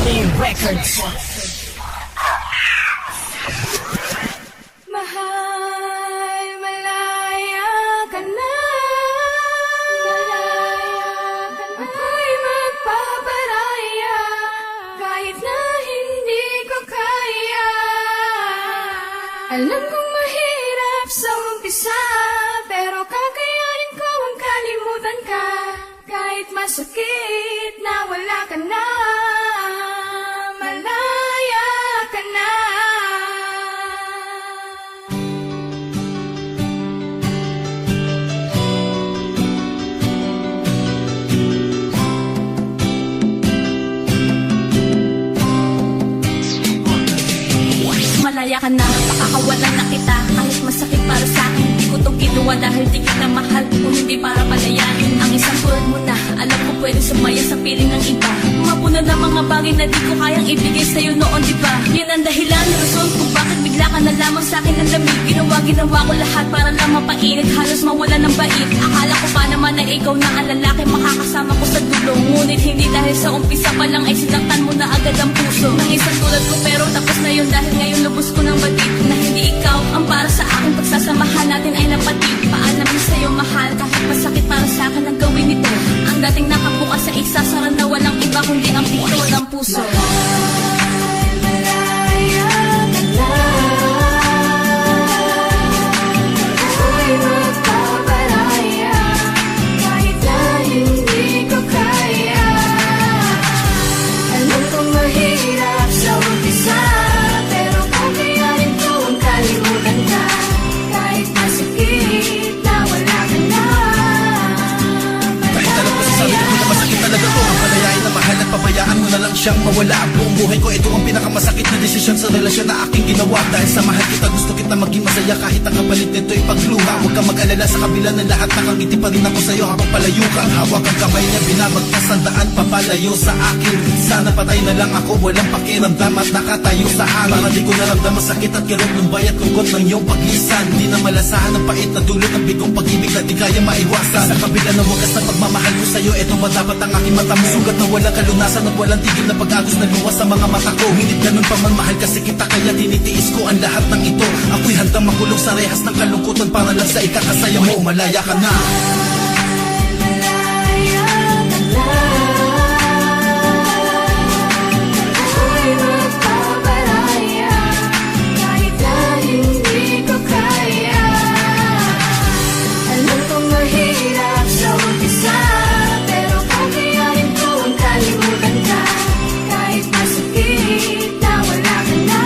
Records. Mahal, malaya ka na. Ako'y magpaparaya kahit na hindi ko kaya. Alam kong mahirap sa umpisa, pero kakayanin ko ang kalimutan ka. Kahit masakit na wala ka na, malaya ka na. Malaya ka na, pakakawalan na kita. Kahit masakit para sa akin, hindi ko to ginawa dahil di kita mahal. Kung hindi para palayanin ang isang tulad mo na alam ko pwede sumaya sa piling ng iba. Mapuno na mga bagay na di ko kayang ibigay sa'yo noon, diba? Yan ang dahilan, rason kung bakit bigla ka na lamang sa'kin ng lamig. Ginawa ko lahat para lang mapainit, halos mawala ng bait. Akala ko pa naman na ikaw na ang lalaki makakasama ko sa dulo. Ngunit hindi dahil sa umpisa pa lang ay sinaktan mo na agad ang puso ng isang tulad ko, pero tapos na yun dahil ngayon lubos ko ng batid na hindi ikaw ang para sa akin. Pagsasamahan natin ay napatid. Paalamin sa'yo mahal, kahit masakit para sa akin ang gawin ito. Ang dating nakabukas sa isa, sara na walang iba kundi ang pito ng puso. Malaya ka na. Ako'y magpaparaya kahit na hindi ko kaya. Alam kong mahirap sa umpisa, pero kakayanin ko ang kalimutan ka. Kahit masakit na wala ka na, Kahit alam ko sa sarili ko na masakit talaga to, ang palayain na mahal at pabayaan mo na lang siyang mawala. Ang buong buhay ko, ito ang pinakamasakit na desisyon sa relasyon na aking ginawa. Dahil sa mahal kita, gusto kita maging masaya kahit ang kapalit nito ay pagluha. Huwag kang mag-alala, sa kabila ng lahat, nakangiti pa rin ako sa'yo habang palayo ka. Hawak ang kamay niya, binabagtas ang daan papalayo sa akin. Sana patay na lang ako, walang pakiramdam at nakatayo sa hangin. Para di ko naramdaman sakit at kirot ng bayat lungkot ng iyong paglisan. Di na malasahan ang pait na dulot ng bigong pag-ibig na di kaya maiwasan. Sa kabila ng wagas na pagmamahal ko sa'yo, ito ba dapat ang aking mata mo? Sugat na walang kalunasan at walang tigil na pag-agos na luwas sa mga mata ko. Ngunit ganun pa man, mahal kasi kita, kaya tinitiis ko ang lahat ng ito. Ako'y handang makulong sa rehas ng kalungkutan para lang sa ikakasaya mo. Malaya ka na. malaya ka na. Ako'y magpaparaya kahit na hindi ko kaya. Alam kong mahirap sa umpisa, pero kakayanin ko ang kalimutan ka. Kahit masakit na wala ka na,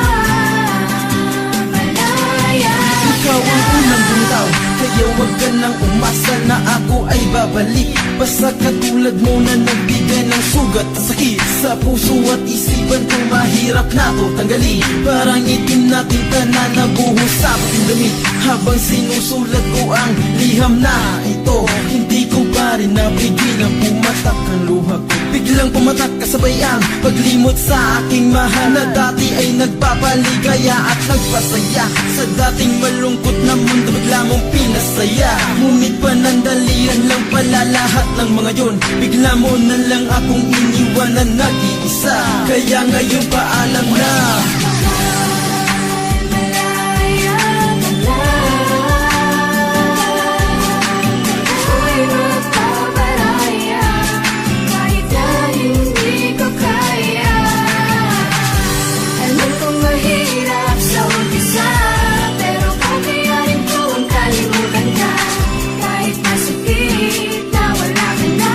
malaya Ikaw ang unang bumitaw, kaya wag ka nang umasa na ako ay babalik. Basta katulad mo na nagbigay ng sugat at sakit sa puso at isipan ko, mahirap na to tanggalin. Parang itim na tinta na nabuhos sa puting damit. Habang sinusulat ko ang liham na ito, hindi ko pa rin napigilang pumatak ang luha ko. Biglang pumatak kasabay ang paglimot sa aking mahal na dati ay nagpapaligaya at nagpasaya. Sa dating malungkot na mundo bigla mong pinasaya. Ngunit panandalian lang pala lahat ng mga yun. Bigla mo na lang akong iniwan na nag-iisa. Kaya ngayon paalam na. malaya ka na. Ako'y magpaparaya kahit na hindi ko kaya. Alam kong mahirap sa umpisa, pero kakayanin ko ang kalimutan ka. Kahit masakit na wala ka na,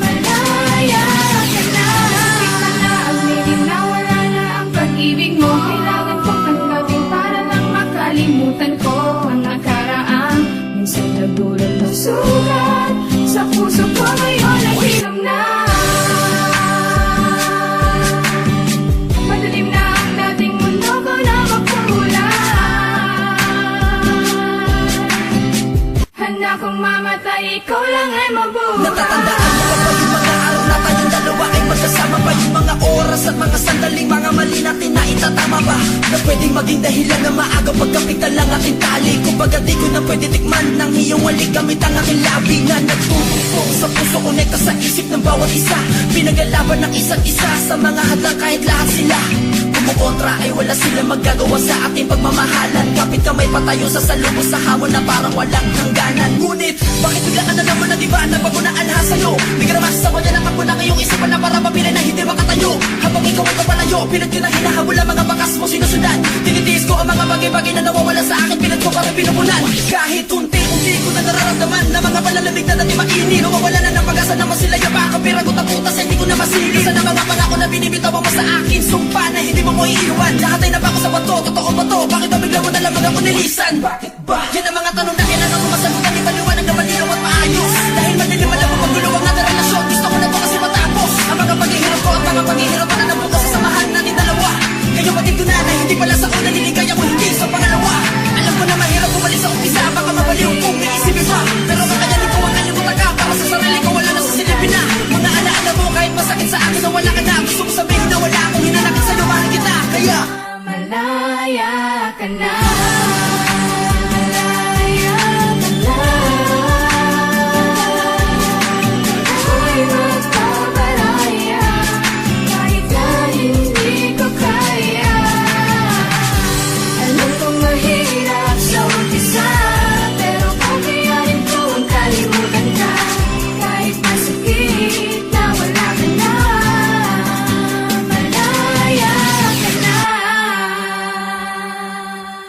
malaya ka na. Sakit na na ang meaning na wala na ang pag-ibig mo. Kailangan kong tanggapin para lang makalimutan ko ang nakaraan. Minsan nagdulot ng sugat sa puso ko, ngayon naghilom na. Madilim na ang dating mundo ko na magpakulay. Handa kong mamatay, ikaw lang ay mabuhay. Natatandaan mo pa ba yung mga araw na tayong dalawa ay magkasama pa? Yung mga oras at mga sandaling mga mali natin na itatama ba? Na pwedeng maging Tanging dahilan na maaga pagkapit lang aking tali. Kumbaga di ko na pwede tikman ng iyong walik gamit ang aking labi na nagtutugtog sa puso, konekta sa isip ng bawat isa. Pinaglalaban ng isa't isa sa mga hadlang kahit lahat sila kumukontra ay wala silang magagawa sa ating pagmamahalan. Kapit kamay patayo sa salubos sa hamon na parang walang hangganan. Ngunit bakit bigla ka na naman na diba na bago na alha sa'yo? Di ka naman sasawa niya lang ako ng iyong isipan na para mapilay na hindi makatayo. Habang ikaw ay kapalayo, pilit ko na hinahabol ang mga bakas mo sinusundan. Tinitiis ko ang mga bagay-bagay na nawawala sa akin, pilit ko para pinupunan. Kahit unti-unti ko na nararamdaman na mga palalamig na dati mainit. Nawawala na ng pag-asa na masilaya pa ako, piragot ang putas ay hindi ko na masili. Isa na mga pangako na binibitaw mo sa akin, sumpa na hindi mo mo iiwan. Lahat ay napako sa bato, totoo ba to? Bakit ba bigla mo na lamang ako nilisan? Bakit ba? Yan ang mga tanong na